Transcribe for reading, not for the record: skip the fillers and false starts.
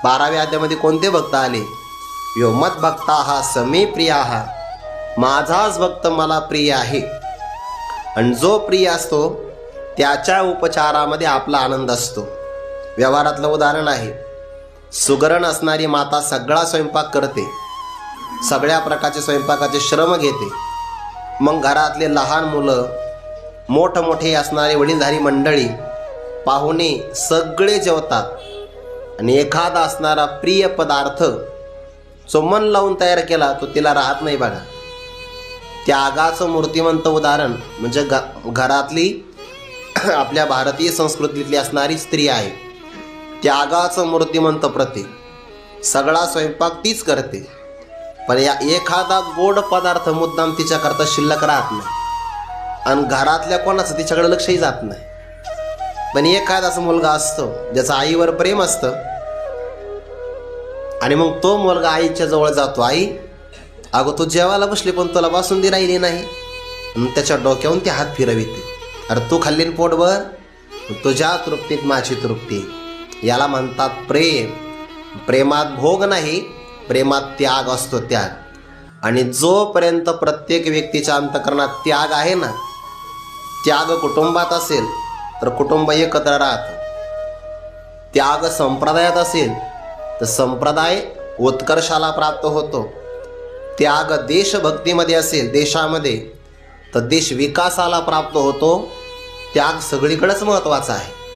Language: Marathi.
12व्या अध्यायामध्ये कोणते भक्त आले? यो मत भक्ता हा समे प्रिया हा, माझाच भक्त मला प्रिय आहे. आणि जो प्रिय असतो त्याच्या उपचारामध्ये आपला आनंद असतो. व्यवहारातलं उदाहरण आहे, सुगरण असणारी माता सगळा स्वयंपाक करते, सगळ्या प्रकारचे स्वयंपाकाचे श्रम घेते. मग घरातले लहान मुलं, मोठमोठे असणारे वडीलधारी मंडळी, पाहुणे सगळे जेवतात. आणि एखादा असणारा प्रिय पदार्थ जो मन लावून तयार केला तो तिला राहत नाही बघा. त्यागाचं मूर्तिमंत उदाहरण म्हणजे घरातली आपल्या भारतीय संस्कृतीतली असणारी स्त्री आहे. त्यागाचं मूर्तिमंत प्रतीक. सगळा स्वयंपाक तीच करते, पण या एखादा गोड पदार्थ मुद्दाम तिच्याकरता शिल्लक राहत नाही आणि घरातल्या कोणाचं तिच्याकडे लक्षही जात नाही. पण एखादाचा मुलगा असतो ज्याचं आईवर प्रेम असतं आणि मग तो मुलगा आईच्या जवळ जातो, आई अगं तू जेवायला बसली पण तुला बासुंदी राहिली नाही. आणि त्याच्या डोक्यावरून ती हात फिरविते, अरे तू खाल्ली पोटभर, तुझ्या तृप्तीत माझी तृप्ती. याला म्हणतात प्रेम. प्रेमात भोग नाही, प्रेमात त्याग असतो, त्याग. आणि जोपर्यंत प्रत्येक व्यक्तीच्या अंतःकरणात त्याग आहे ना, त्याग कुटुंबात असेल तर कुटुंब एकत्र राहतं, त्याग संप्रदायात असेल तर संप्रदाय उत्कर्षाला प्राप्त होतो, त्याग देशभक्तीमध्ये असेल देशामध्ये तर देश विकासाला प्राप्त होतो. त्याग सगळीकडेच महत्त्वाचा आहे.